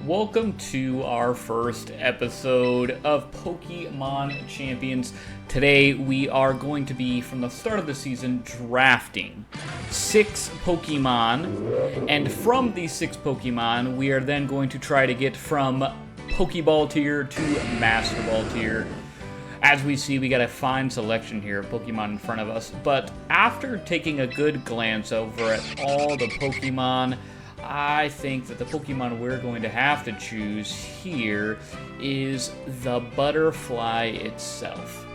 Welcome to our first episode of Pokemon Champions. Today we are going to be, from the start of the season, drafting 6 Pokemon, and from these 6 Pokemon, we are then going to try to get from Pokeball tier to Masterball tier. As we see, we got a fine selection here of Pokemon in front of us, but after taking a good glance over at all the Pokemon, I think that the Pokemon we're going to have to choose here is the Butterfly itself.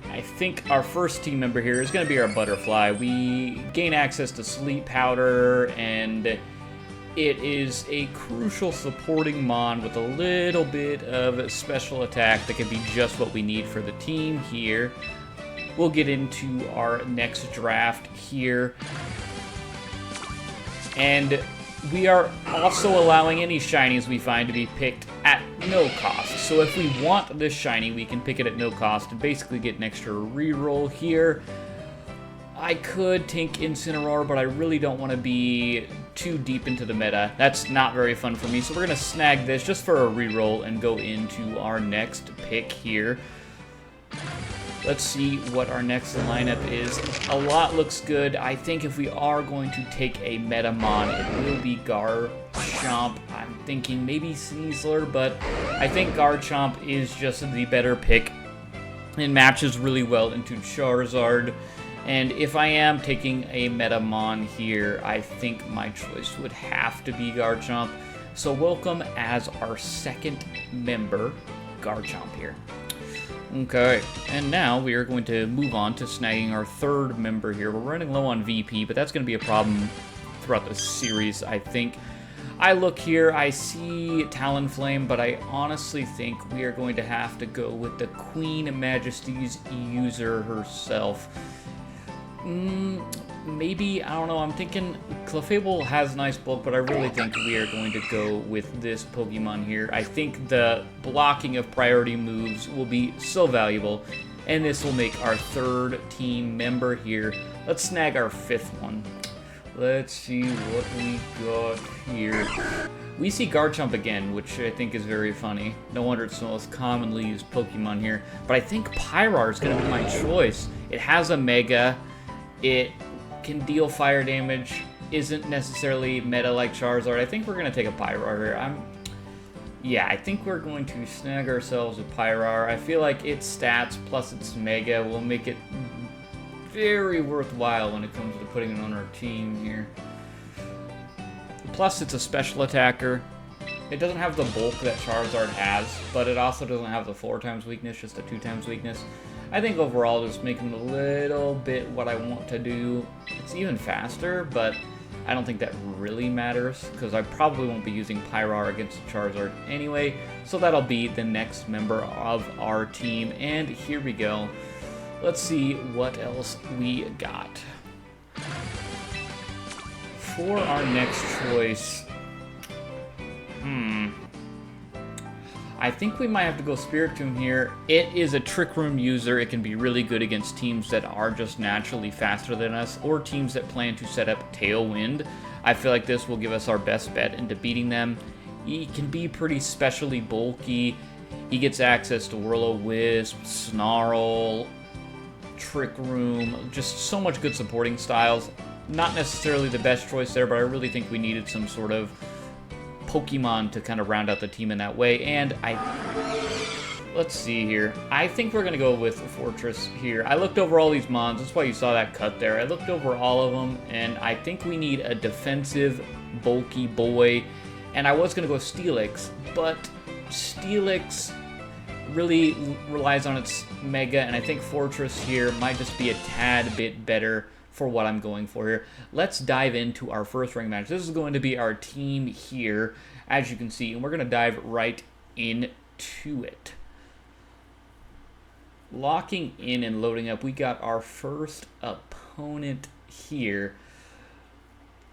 I think our first team member here is going to be our Butterfly. We gain access to Sleep Powder, and it is a crucial supporting mon with a little bit of special attack that can be just what we need for the team here. We'll get into our next draft here. And we are also allowing any shinies we find to be picked at no cost. So if we want this shiny, we can pick it at no cost and basically get an extra reroll here. I could tank Incineroar, but I really don't want to be too deep into the meta. That's not very fun for me, so we're going to snag this just for a reroll and go into our next pick here. Let's see what our next lineup is. A lot looks good. I think if we are going to take a Metamon, it will be Garchomp. I'm thinking maybe Sneasler, but I think Garchomp is just the better pick and matches really well into Charizard. And if I am taking a Metamon here, I think my choice would have to be Garchomp. So welcome as our second member, Garchomp here. Okay, and now we are going to move on to snagging our third member here. We're running low on VP, but that's going to be a problem throughout the series, I think. I look here, I see Talonflame, but I honestly think we are going to have to go with the Queen Majesty's user herself. Maybe, I don't know, I'm thinking Clefable has nice bulk, but I really think we are going to go with this Pokemon here. I think the blocking of priority moves will be so valuable, and this will make our third team member here. Let's snag our fifth one. Let's see what we got here. We see Garchomp again, which I think is very funny. No wonder it's the most commonly used Pokemon here. But I think Pyrar is going to be my choice. It has a Mega. It can deal fire damage, isn't necessarily meta like Charizard. I think we're going to take a Pyrar here. Yeah, I think we're going to snag ourselves a Pyrar. I feel like its stats plus its Mega will make it very worthwhile when it comes to putting it on our team here. Plus, it's a special attacker. It doesn't have the bulk that Charizard has, but it also doesn't have the 4 times weakness, just a 2 times weakness. I think overall just making a little bit what I want to do. It's even faster, but I don't think that really matters because I probably won't be using Pyrar against Charizard anyway. So that'll be the next member of our team. And here we go. Let's see what else we got. For our next choice, I think we might have to go Spiritomb here. It is a Trick Room user. It can be really good against teams that are just naturally faster than us or teams that plan to set up Tailwind. I feel like this will give us our best bet into beating them. He can be pretty specially bulky. He gets access to Will-O-Wisp, Snarl, Trick Room, just so much good supporting styles. Not necessarily the best choice there, but I really think we needed some sort of Pokemon to kind of round out the team in that way, and let's see here. I think we're going to go with Fortress here. I looked over all these mons, that's why you saw that cut there. I looked over all of them, and I think we need a defensive, bulky boy, and I was going to go Steelix, but Steelix really relies on its Mega, and I think Fortress here might just be a tad bit better for what I'm going for here. Let's dive into our first ring match. This is going to be our team here, as you can see, and we're going to dive right into it. Locking in and loading up, we got our first opponent here.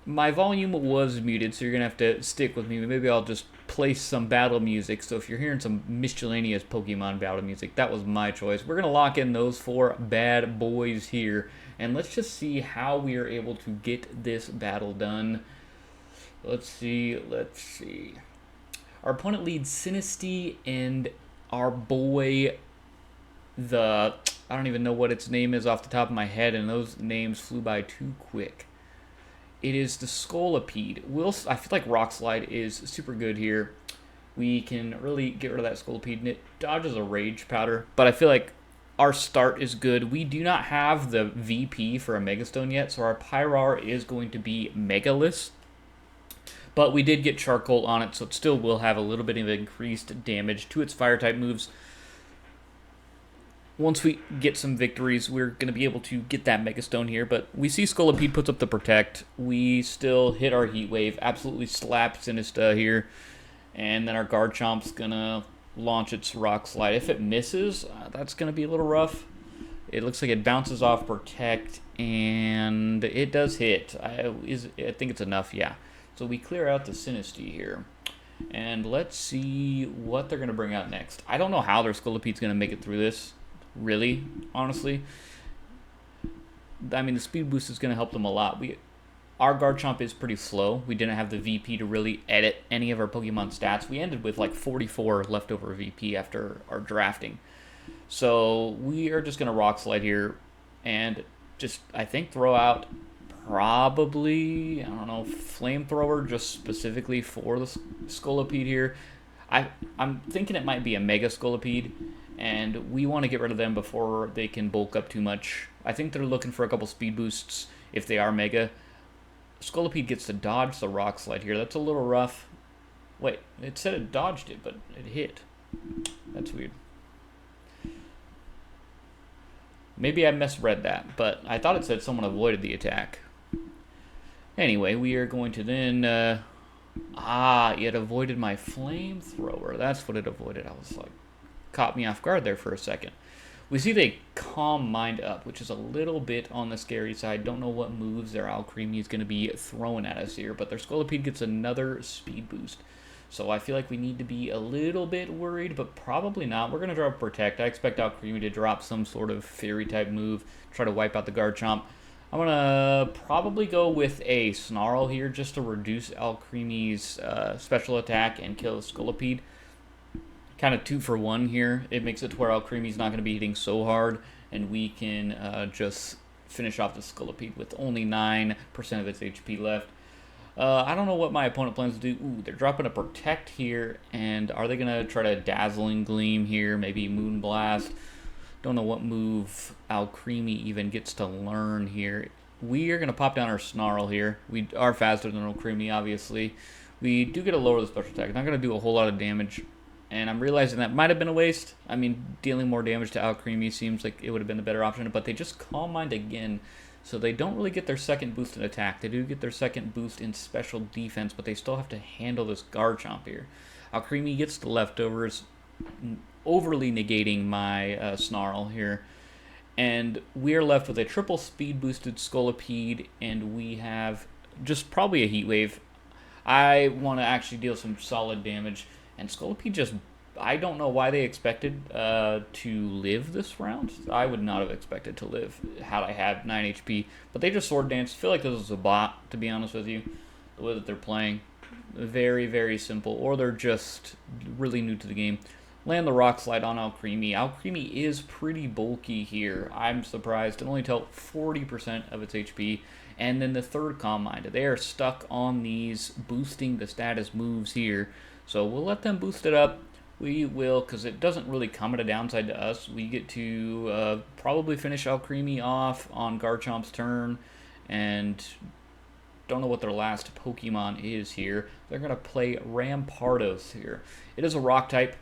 My volume was muted, so you're going to have to stick with me. Maybe I'll just play some battle music, so if you're hearing some miscellaneous Pokemon battle music, that was my choice. We're going to lock in those 4 bad boys here, and let's just see how we are able to get this battle done. Let's see, let's see. Our opponent leads Sinisty and our boy, the... I don't even know what its name is off the top of my head, and those names flew by too quick. It is the Scolipede. I feel like Rock Slide is super good here. We can really get rid of that Scolipede, and it dodges a Rage Powder. But I feel like our start is good. We do not have the VP for a Megastone yet, so our Pyrar is going to be Megaless. But we did get Charcoal on it, so it still will have a little bit of increased damage to its Fire-type moves. Once we get some victories, we're going to be able to get that Megastone here. But we see Scolipede puts up the Protect. We still hit our Heat Wave. Absolutely slap Sinista here. And then our Garchomp's going to launch its Rock Slide. If it misses, that's going to be a little rough. It looks like it bounces off Protect. And it does hit. I think it's enough, yeah. So we clear out the Sinisty here. And let's see what they're going to bring out next. I don't know how their Scolipede's going to make it through this. Really, honestly. I mean, the speed boost is going to help them a lot. Our Garchomp is pretty slow. We didn't have the VP to really edit any of our Pokemon stats. We ended with like 44 leftover VP after our drafting. So we are just going to Rock Slide here and just, I think, throw out probably, I don't know, Flamethrower just specifically for the Scolipede here. I'm thinking it might be a Mega Scolipede, and we want to get rid of them before they can bulk up too much. I think they're looking for a couple speed boosts if they are Mega. Scolipede gets to dodge the Rock Slide here. That's a little rough. Wait, it said it dodged it, but it hit. That's weird. Maybe I misread that, but I thought it said someone avoided the attack. Anyway, we are going to then... it avoided my Flamethrower. That's what it avoided. I was like... Caught me off guard there for a second. We see they Calm Mind up, which is a little bit on the scary side. Don't know what moves their Alcremie is going to be throwing at us here, but their Scolipede gets another speed boost. So I feel like we need to be a little bit worried, but probably not. We're going to drop Protect. I expect Alcremie to drop some sort of Fairy-type move, try to wipe out the Garchomp. I'm going to probably go with a Snarl here just to reduce Alcremie's special attack and kill the Scolipede. Kind of 2 for 1 here. It makes it to where Alcremie's not going to be hitting so hard, and we can just finish off the Scolipede with only 9% of its HP left. I don't know what my opponent plans to do. Ooh, they're dropping a Protect here, and are they going to try to Dazzling Gleam here? Maybe Moonblast. Don't know what move Alcremie even gets to learn here. We are going to pop down our Snarl here. We are faster than Alcremie, obviously. We do get to lower the special attack. Not going to do a whole lot of damage. And I'm realizing that might have been a waste. I mean, dealing more damage to Alcremie seems like it would have been the better option. But they just Calm Mind again. So they don't really get their second boost in attack. They do get their second boost in special defense. But they still have to handle this Garchomp here. Alcremie gets the leftovers, overly negating my Snarl here. And we are left with a triple speed boosted Scolipede. And we have just probably a Heat Wave. I want to actually deal some solid damage. And Scolipede just, I don't know why they expected to live this round. I would not have expected to live had I had 9 HP. But they just Sword Dance. I feel like this is a bot, to be honest with you, the way that they're playing. Very, very simple. Or they're just really new to the game. Land the Rock Slide on Alcremie. Alcremie is pretty bulky here. I'm surprised. It only took 40% of its HP. And then the third Calm Mind. They are stuck on these boosting the status moves here. So we'll let them boost it up. We will, because it doesn't really come at a downside to us. We get to probably finish Alcremie off on Garchomp's turn. And don't know what their last Pokemon is here. They're going to play Rampardos here. It is a rock type.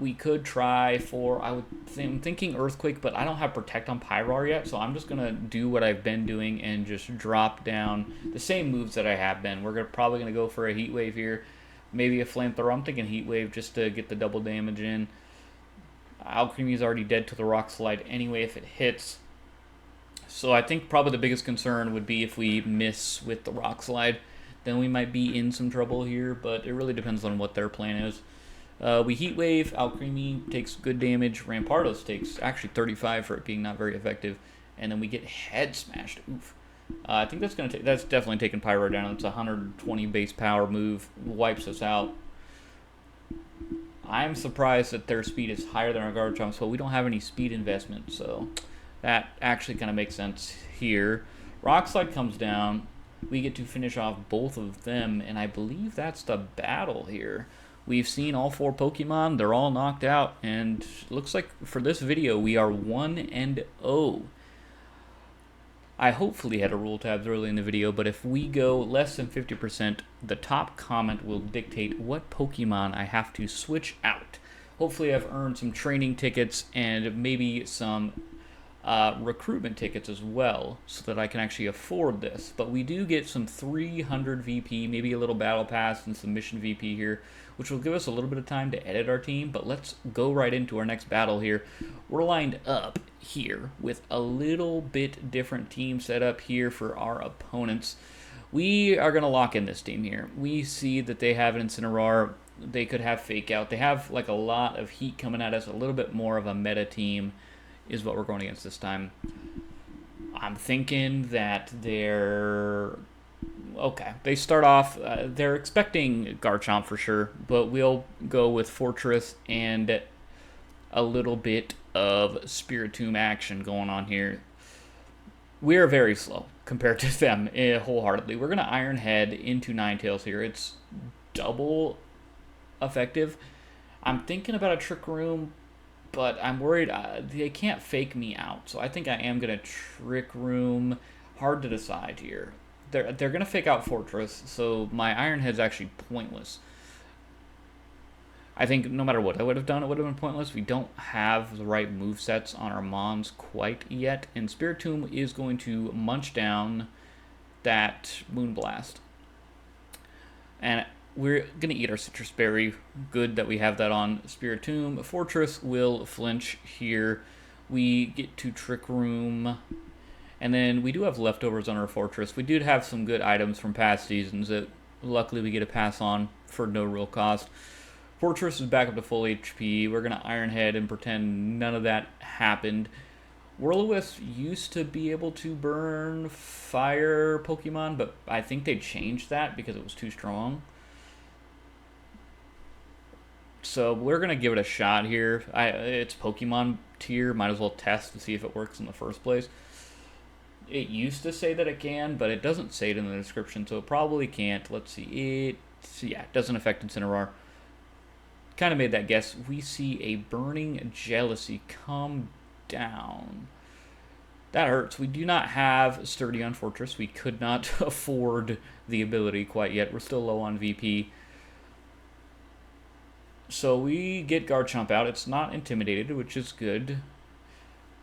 We could try for, I'm thinking Earthquake, but I don't have Protect on Pyrar yet, so I'm just going to do what I've been doing and just drop down the same moves that I have been. We're probably going to go for a Heat Wave here. Maybe a Flamethrower. I'm thinking Heat Wave just to get the double damage in. Alcremie is already dead to the Rock Slide anyway if it hits. So I think probably the biggest concern would be if we miss with the Rock Slide. Then we might be in some trouble here, but it really depends on what their plan is. We Heat Wave. Alcremie takes good damage. Rampardos takes actually 35 for it being not very effective. And then we get Head Smashed. Oof. I think that's definitely taking Pyro down. It's a 120 base power move, wipes us out. I'm surprised that their speed is higher than our Garchomp's, but we don't have any speed investment, so that actually kind of makes sense here. Rock Slide comes down. We get to finish off both of them, and I believe that's the battle here. We've seen all 4 Pokemon. They're all knocked out, and looks like for this video we are 1-0. I hopefully had a rule tabs early in the video, but if we go less than 50%, the top comment will dictate what Pokemon I have to switch out. Hopefully I've earned some training tickets and maybe some recruitment tickets as well, so that I can actually afford this. But we do get some 300 VP, maybe a little battle pass and some mission VP here, which will give us a little bit of time to edit our team. But let's go right into our next battle here. We're lined up here with a little bit different team set up here for our opponents. We are going to lock in this team here. We see that they have an Incineroar. They could have Fake Out. They have like a lot of heat coming at us, a little bit more of a meta team is what we're going against this time. I'm thinking that they're... Okay, they start off... they're expecting Garchomp for sure, but we'll go with Fortress and a little bit of Spiritomb action going on here. We're very slow compared to them wholeheartedly. We're going to Iron Head into Ninetales here. It's double effective. I'm thinking about a Trick Room, but I'm worried they can't fake me out. So I think I am going to Trick Room. Hard to decide here. They're going to fake out Fortress, so my Iron Head's actually pointless. I think no matter what I would have done, it would have been pointless. We don't have the right movesets on our Mons quite yet, and Spiritomb is going to munch down that Moonblast. And we're going to eat our Citrus Berry. Good that we have that on Spiritomb. Fortress will flinch here. We get to Trick Room. And then we do have leftovers on our Fortress. We did have some good items from past seasons that luckily we get a pass on for no real cost. Fortress is back up to full HP. We're going to Iron Head and pretend none of that happened. Whirl-O-Wisp used to be able to burn fire Pokemon, but I think they changed that because it was too strong. So we're going to give it a shot here. It's Pokemon tier. Might as well test to see if it works in the first place. It used to say that it can, but it doesn't say it in the description, so it probably can't. Let's see. It doesn't affect Incineroar. Kind of made that guess. We see a Burning Jealousy come down. That hurts. We do not have Sturdy on Fortress. We could not afford the ability quite yet. We're still low on VP. So we get Garchomp out. It's not intimidated, which is good.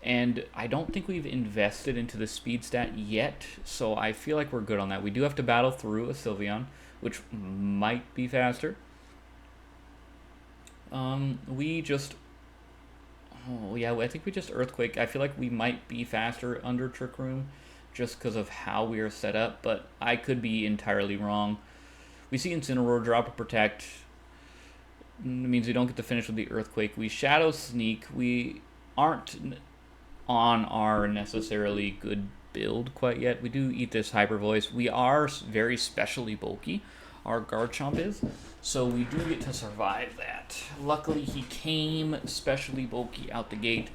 And I don't think we've invested into the speed stat yet, so I feel like we're good on that. We do have to battle through a Sylveon, which might be faster. We just... Oh, yeah, I think we just Earthquake. I feel like we might be faster under Trick Room just because of how we are set up, but I could be entirely wrong. We see Incineroar drop a Protect. It means we don't get to finish with the Earthquake. We Shadow Sneak. We aren't on our necessarily good build quite yet. We do eat this Hyper Voice. We are very specially bulky. Our Garchomp is. So we do get to survive that. Luckily, he came specially bulky out the gate.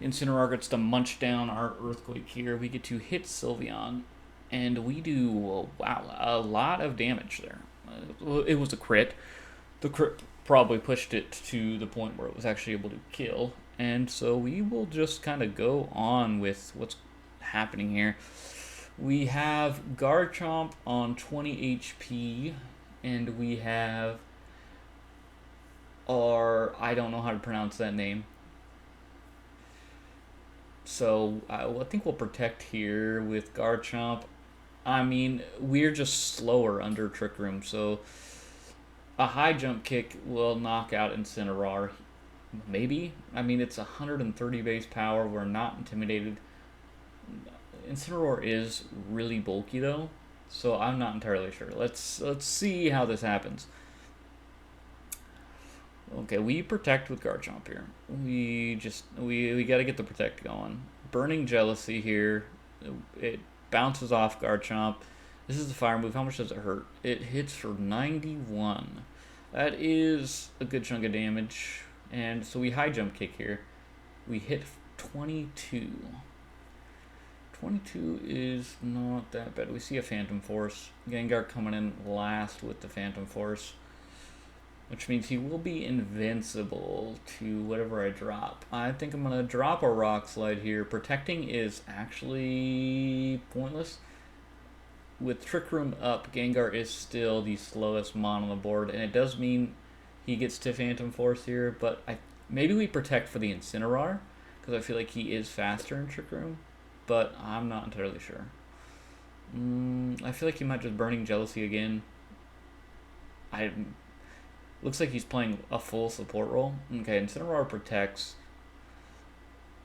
Incineroar gets to munch down our Earthquake here. We get to hit Sylveon. And we do, wow, a lot of damage there. It was a crit. The crit probably pushed it to the point where it was actually able to kill. And so we will just kind of go on with what's happening here. We have Garchomp on 20 HP, and we have our... I don't know how to pronounce that name. So I think we'll Protect here with Garchomp. I mean, we're just slower under Trick Room, so a high jump kick will knock out Incineroar. Maybe. I mean, it's 130 base power. We're not intimidated. Incineroar is really bulky, though, so I'm not entirely sure. Let's see how this happens. Okay, we Protect with Garchomp here. We got to get the Protect going. Burning Jealousy here. It bounces off Garchomp. This is the fire move. How much does it hurt? It hits for 91. That is a good chunk of damage. And so we high jump kick here. We hit 22. 22 is not that bad. We see a Phantom Force. Gengar coming in last with the Phantom Force, which means he will be invincible to whatever I drop. I think I'm going to drop a Rock Slide here. Protecting is actually pointless. With Trick Room up, Gengar is still the slowest mon on the board, and it does mean he gets to Phantom Force here, but maybe we protect for the Incineroar, because I feel like he is faster in Trick Room, but I'm not entirely sure. I feel like he might just Burning Jealousy again. Looks like he's playing a full support role. Okay, Incineroar protects,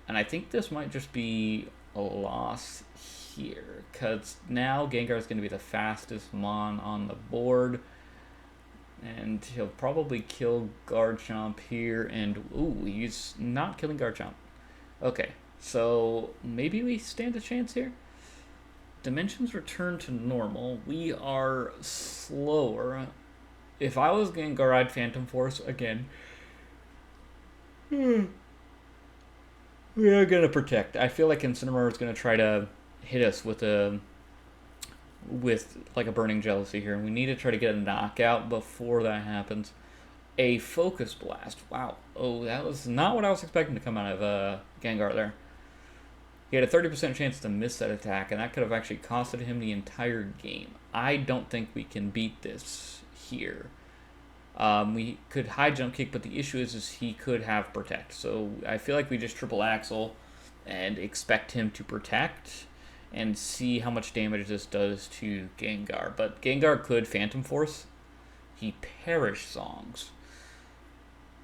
and I think this might just be a loss here, because now Gengar is going to be the fastest mon on the board, and he'll probably kill Garchomp here, and ooh, he's not killing Garchomp. Okay, so maybe we stand a chance here. Dimensions return to normal. We are slower. If I was Gengar, I'd Phantom Force again. We are going to protect. I feel like Incineroar is going to try to hit us with like a Burning Jealousy here, and we need to try to get a knockout before that happens. A Focus Blast. Wow. Oh, that was not what I was expecting to come out of Gengar there. He had a 30% chance to miss that attack, and that could have actually costed him the entire game. I don't think we can beat this here. We could high jump kick, but the issue is he could have protect. So I feel like we just triple axle and expect him to protect and see how much damage this does to Gengar. But Gengar could Phantom Force. He Perish Songs.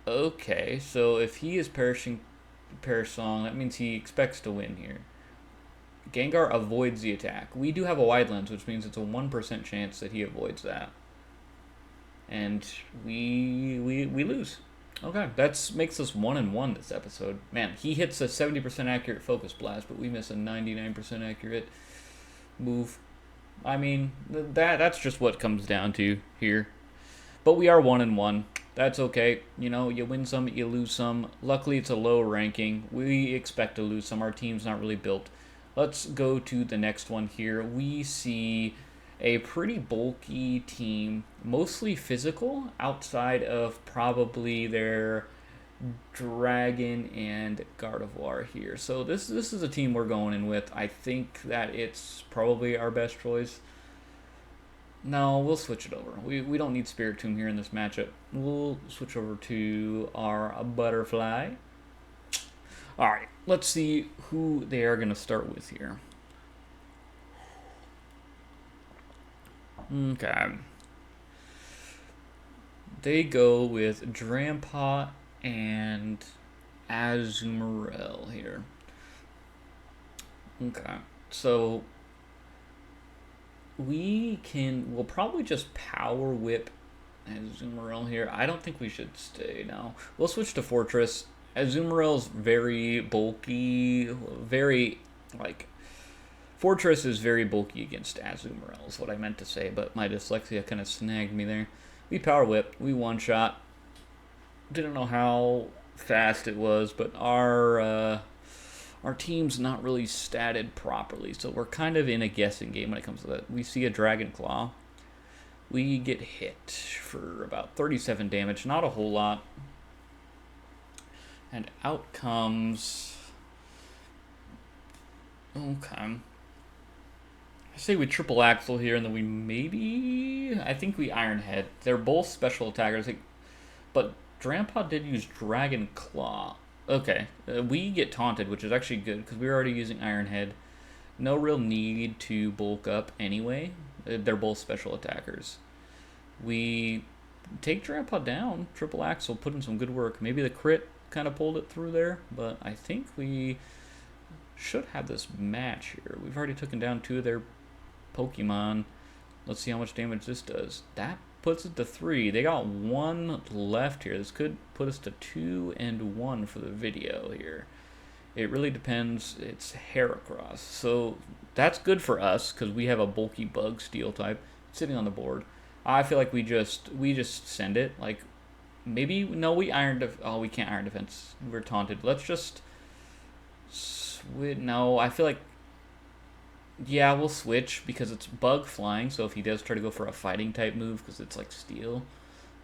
Okay, so if he is Perish Song, that means he expects to win here. Gengar avoids the attack. We do have a Wide Lens, which means it's a 1% chance that he avoids that. And we lose. Okay, that makes us 1-1 this episode. Man, he hits a 70% accurate Focus Blast, but we miss a 99% accurate move. I mean, that's just what comes down to here. But we are 1-1. That's okay. You know, you win some, you lose some. Luckily, it's a low ranking. We expect to lose some. Our team's not really built. Let's go to the next one here. We see a pretty bulky team, mostly physical, outside of probably their Dragon and Gardevoir here. So this is a team we're going in with. I think that it's probably our best choice. No, we'll switch it over. We don't need Spiritomb here in this matchup. We'll switch over to our Butterfly. Alright, let's see who they are going to start with here. Okay. They go with Drampa and Azumarill here. Okay. So we'll probably just Power Whip Azumarill here. I don't think we should stay now. We'll switch to Fortress. Azumarill's very bulky, Fortress is very bulky against Azumarill, is what I meant to say, but my dyslexia kind of snagged me there. We Power Whip, we one-shot. Didn't know how fast it was, but our team's not really statted properly, so we're kind of in a guessing game when it comes to that. We see a Dragon Claw. We get hit for about 37 damage, not a whole lot. And out comes... Okay. I say we triple axle here, and then I think we Iron Head. They're both special attackers, but Drampa did use Dragon Claw. Okay, we get taunted, which is actually good, because we're already using Iron Head. No real need to bulk up anyway. They're both special attackers. We take Drampa down. Triple Axel put in some good work. Maybe the crit kind of pulled it through there, but I think we should have this match here. We've already taken down 2 of their Pokemon. Let's see how much damage this does. That puts it to 3. They got 1 left here. This could put us to 2-1 for the video here. It really depends. It's Heracross. So that's good for us because we have a bulky bug steel type sitting on the board. I feel like we just send it. Like maybe no, we oh, we can't iron defense. We're taunted. Let's just no. I feel like yeah, we'll switch because it's bug flying. So if he does try to go for a fighting type move because it's like steel,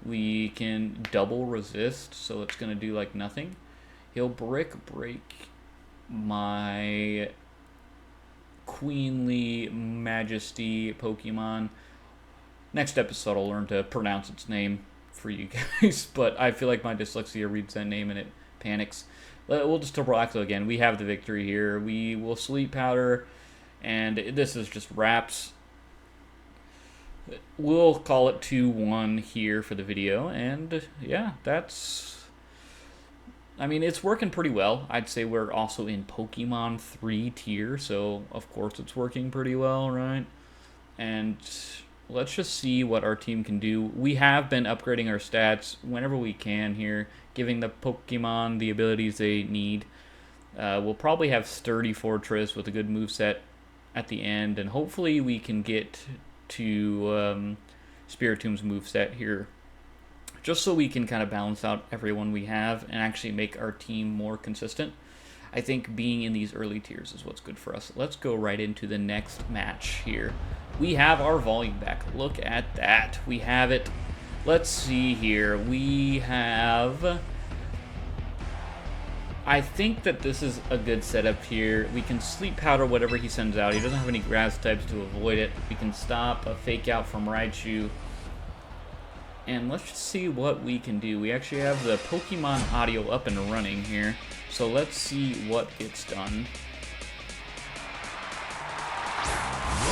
we can double resist. So it's gonna do like nothing. He'll break my Queenly Majesty Pokemon. Next episode I'll learn to pronounce its name for you guys, but I feel like my dyslexia reads that name and it panics. We'll just Triple Axle again. We have the victory here. We will Sleep Powder, and this is just wraps. We'll call it 2-1 here for the video, and yeah, that's... I mean, it's working pretty well. I'd say we're also in Pokemon 3 tier, so of course it's working pretty well, right? And let's just see what our team can do. We have been upgrading our stats whenever we can here, giving the Pokemon the abilities they need. We'll probably have Sturdy Fortress with a good moveset at the end, and hopefully we can get to Spiritomb's moveset here, just so we can kind of balance out everyone we have and actually make our team more consistent. I think being in these early tiers is what's good for us. Let's go right into the next match here. We have our volume back. Look at that. We have it. Let's see here. We have... I think that this is a good setup here. We can Sleep Powder whatever he sends out. He doesn't have any grass types to avoid it. We can stop a Fake Out from Raichu. And let's just see what we can do. We actually have the Pokemon audio up and running here. So let's see what gets done.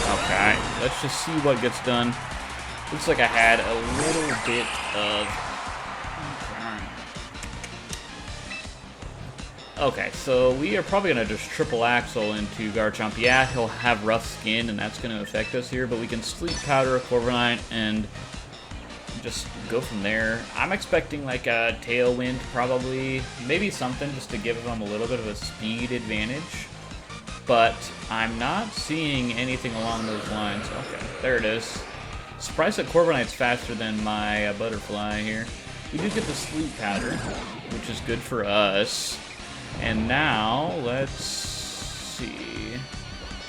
Okay, let's just see what gets done. Looks like I had a little bit of... Okay, so we are probably going to just Triple Axle into Garchomp. Yeah, he'll have rough skin, and that's going to affect us here. But we can Sleep Powder, Corviknight, and just go from there. I'm expecting like a Tailwind, probably. Maybe something just to give them a little bit of a speed advantage. But I'm not seeing anything along those lines. Okay, there it is. Surprised that Corviknight's faster than my Butterfly here. We do get the Sleep Powder, which is good for us. And now, let's see.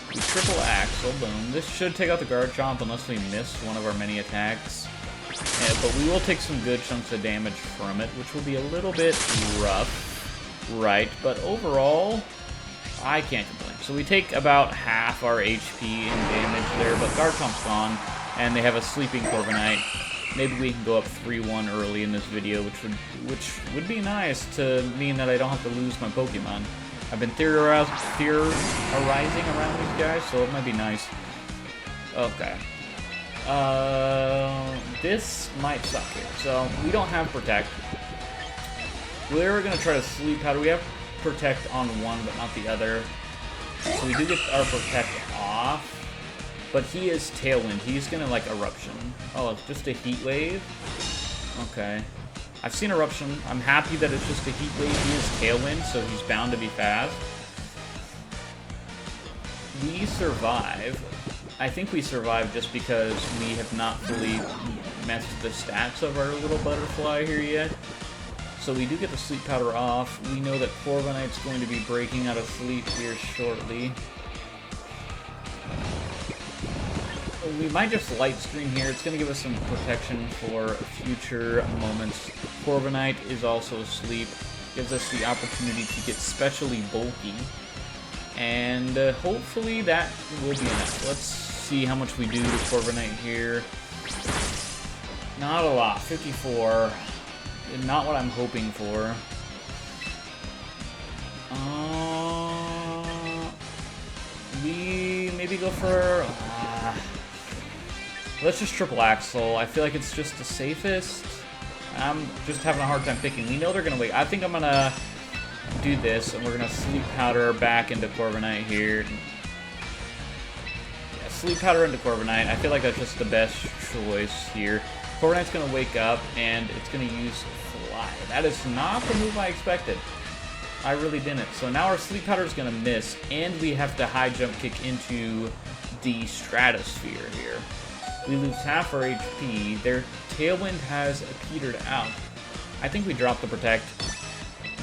We Triple Axle, boom. This should take out the Garchomp unless we miss one of our many attacks. But we will take some good chunks of damage from it, which will be a little bit rough, right? But overall, I can't complain. So we take about half our HP in damage there, but Garchomp's gone, and they have a sleeping Corviknight. Maybe we can go up 3-1 early in this video, which would be nice to mean that I don't have to lose my Pokemon. I've been theorizing around these guys, so it might be nice. Okay. This might suck here. So, we don't have Protect. We're going to try to Sleep Powder. We have Protect on one, but not the other. So we do get our Protect off. But he is Tailwind. He's going to, like, Eruption. Oh, it's just a Heat Wave? Okay. I've seen Eruption. I'm happy that it's just a Heat Wave. He is Tailwind, so he's bound to be fast. We survive. I think we survived just because we have not fully messed with the stats of our little Butterfly here yet. So we do get the Sleep Powder off. We know that Corviknight's going to be breaking out of sleep here shortly. We might just Light Screen here. It's going to give us some protection for future moments. Corviknight is also asleep. Gives us the opportunity to get specially bulky. And hopefully that will be enough. Let's see how much we do to Corviknight here. Not a lot. 54. Not what I'm hoping for. We maybe go for... let's just Triple Axle. I feel like it's just the safest. I'm just having a hard time picking. We know they're going to wait. I think I'm going to do this, and we're going to Sleep Powder back into Corviknight here. Yeah, Sleep Powder into Corviknight. I feel like that's just the best choice here. Corviknight's going to wake up, and it's going to use Fly. That is not the move I expected. I really didn't. So now our sleep powder is gonna miss, and we have to high jump kick into the stratosphere here. We lose half our HP. Their Tailwind has petered out. I think we drop the protect.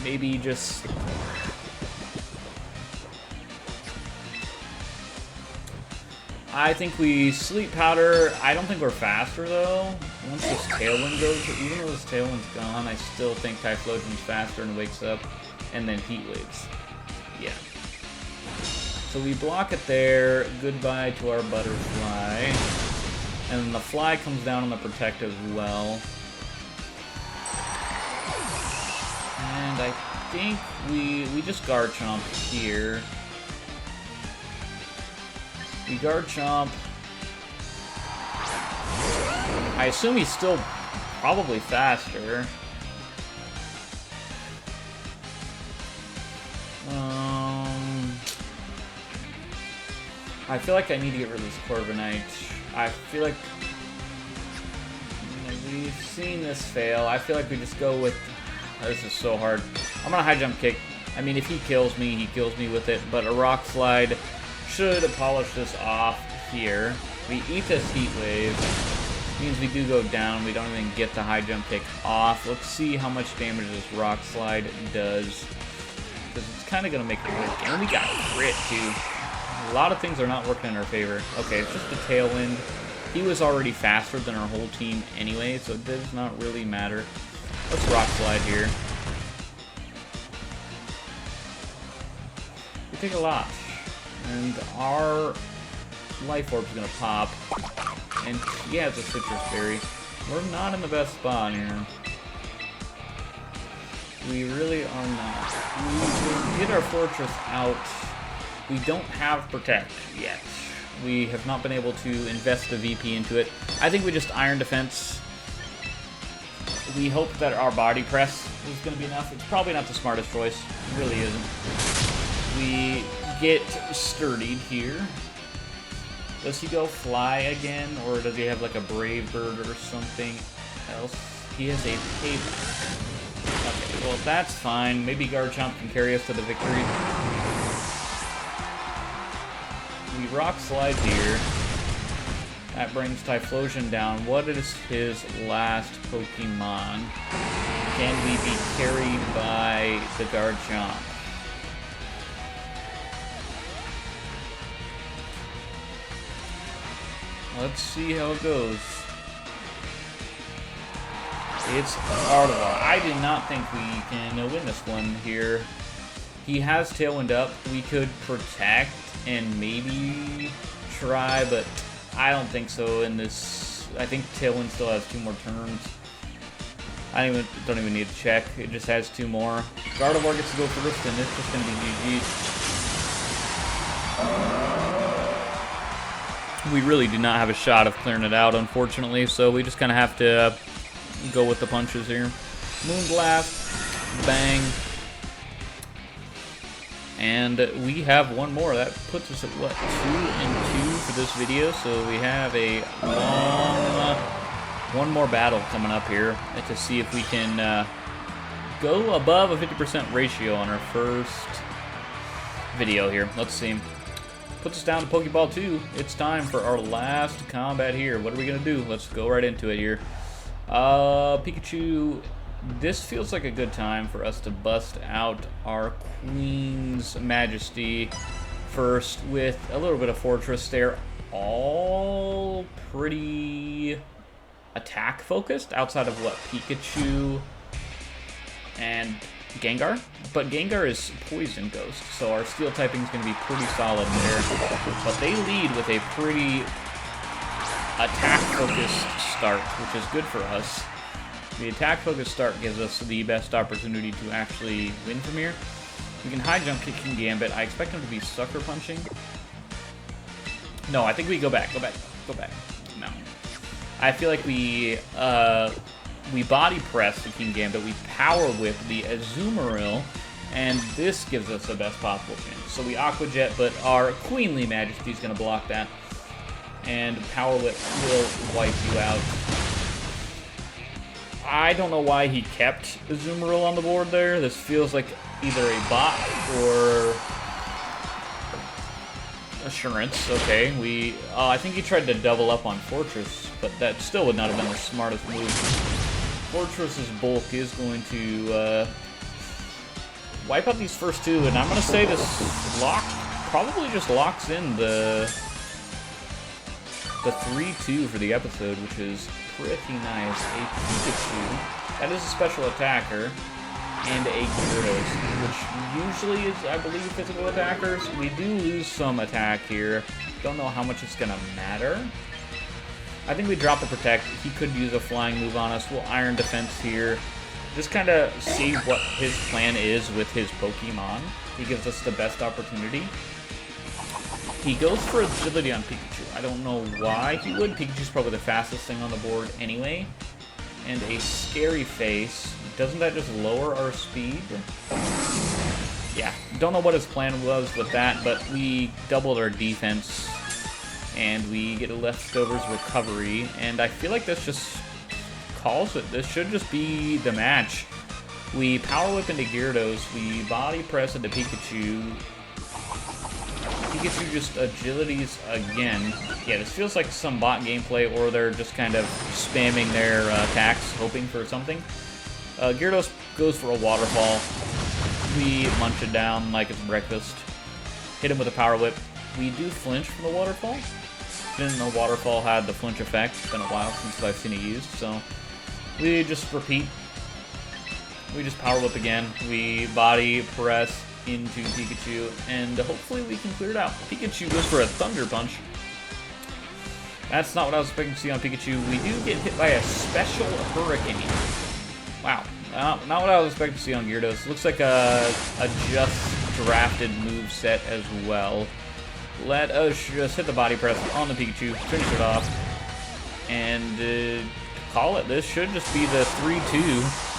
Maybe just... I think we sleep powder. I don't think we're faster though. Once this Tailwind goes, even though this Tailwind's gone, I still think Typhlosion's faster and wakes up, and then Heat Waves. Yeah. So we block it there. Goodbye to our Butterfly. And then the Fly comes down on the Protect as well. And I think we just Garchomp here. We Garchomp. I assume he's still probably faster. I feel like I need to get rid of this Corviknight. I feel like we've seen this fail. I feel like we just go with... This is so hard. I'm gonna high jump kick. I mean, if he kills me, he kills me with it. But a Rock Slide should polish this off here. We eat this Heat Wave. Means we do go down. We don't even get the high jump kick off. Let's see how much damage this Rock Slide does. Because it's kind of going to make it work. And we got crit, too. A lot of things are not working in our favor. Okay, it's just a Tailwind. He was already faster than our whole team anyway, so it does not really matter. Let's Rock Slide here. We take a lot. And our Life Orb's gonna pop. And he has a Citrus Berry. We're not in the best spot here. We really are not. We get our Fortress out. We don't have Protect yet. We have not been able to invest the VP into it. I think we just Iron Defense. We hope that our Body Press is going to be enough. It's probably not the smartest choice. It really isn't. We get Sturdied here. Does he go Fly again, or does he have like a Brave Bird or something else? He has a Payback. Okay, well that's fine. Maybe Garchomp can carry us to the victory. We Rock Slide here. That brings Typhlosion down. What is his last Pokemon? Can we be carried by the Garchomp? Let's see how it goes. It's Gardevoir. I did not think we can win this one here. He has Tailwind up. We could Protect and maybe try, but I don't think so in this. I think Tailwind still has 2 more turns. I don't even need to check. It just has 2 more. Gardevoir gets to go first, and it's just going to be GG's. We really do not have a shot of clearing it out, unfortunately, so we just kind of have to go with the punches here. Moonblast, bang. And we have one more. That puts us at, what, 2 and 2 for this video. So we have a long, one more battle coming up here to see if we can go above a 50% ratio on our first video here. Let's see. Puts us down to Pokeball 2. It's time for our last combat here. What are we going to do? Let's go right into it here. Pikachu... This feels like a good time for us to bust out our Queen's Majesty first with a little bit of Fortress. They're all pretty attack focused outside of what, Pikachu and Gengar? But Gengar is Poison Ghost, so our Steel typing is going to be pretty solid there. But they lead with a pretty attack focused start, which is good for us. The attack-focused start gives us the best opportunity to actually win from here. We can high jump kick King Gambit. I expect him to be sucker punching. No, I think we go back. No. I feel like we body press the King Gambit. We power whip the Azumarill, and this gives us the best possible chance. So we Aqua Jet, but our Queenly Majesty is going to block that, and power whip will wipe you out. I don't know why he kept Azumarill on the board there. This feels like either a bot or Assurance. Okay, I think he tried to double up on Fortress, but that still would not have been the smartest move. Fortress's bulk is going to wipe out these first two, and I'm going to say this probably just locks in the 3-2 for the episode, which is pretty nice. A Pikachu, that is a special attacker, and a Gyarados, which usually is, I believe, physical attackers. We do lose some attack here. Don't know how much it's going to matter. I think we drop the Protect. He could use a flying move on us. We'll Iron Defense here. Just kind of see what his plan is with his Pokemon. He gives us the best opportunity. He goes for Agility on Pikachu. I don't know why he would. Pikachu's probably the fastest thing on the board anyway. And a Scary Face. Doesn't that just lower our speed? Yeah, don't know what his plan was with that, but we doubled our defense. And we get a Leftovers Recovery. And I feel like this just calls it. This should just be the match. We Power Whip into Gyarados. We Body Press into Pikachu. Pikachu just agilities again. Yeah, this feels like some bot gameplay, or they're just kind of spamming their attacks, hoping for something. Gyarados goes for a Waterfall. We munch it down like it's breakfast. Hit him with a Power Whip. We do flinch from the Waterfall. Didn't know Waterfall had the flinch effect. It's been a while since I've seen it used, so we just repeat. We just Power Whip again. We Body Press into Pikachu, and hopefully we can clear it out. Pikachu goes for a Thunder Punch. That's not what I was expecting to see on Pikachu. We do get hit by a Special Hurricane. Wow, not what I was expecting to see on Gyarados. Looks like a just drafted move set as well. Let us just hit the Body Press on the Pikachu, finish it off, and call it. This should just be the 3-2.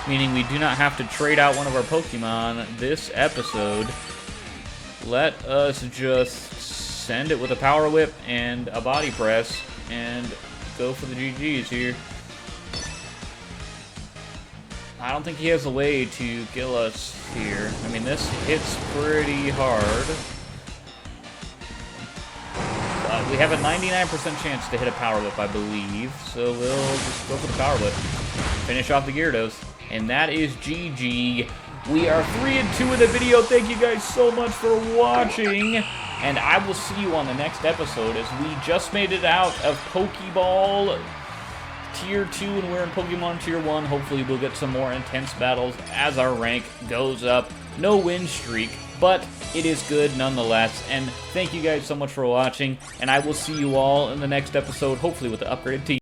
Meaning we do not have to trade out one of our Pokemon this episode. Let us just send it with a Power Whip and a Body Press and go for the GGs here. I don't think he has a way to kill us here. I mean, this hits pretty hard. We have a 99% chance to hit a Power Whip, I believe. So we'll just go for the Power Whip. Finish off the Gyarados. And that is GG. We are 3-2 in the video. Thank you guys so much for watching. And I will see you on the next episode, as we just made it out of Pokeball Tier 2 and we're in Pokemon Tier 1. Hopefully we'll get some more intense battles as our rank goes up. No win streak, but it is good nonetheless. And thank you guys so much for watching. And I will see you all in the next episode, hopefully with the upgraded team.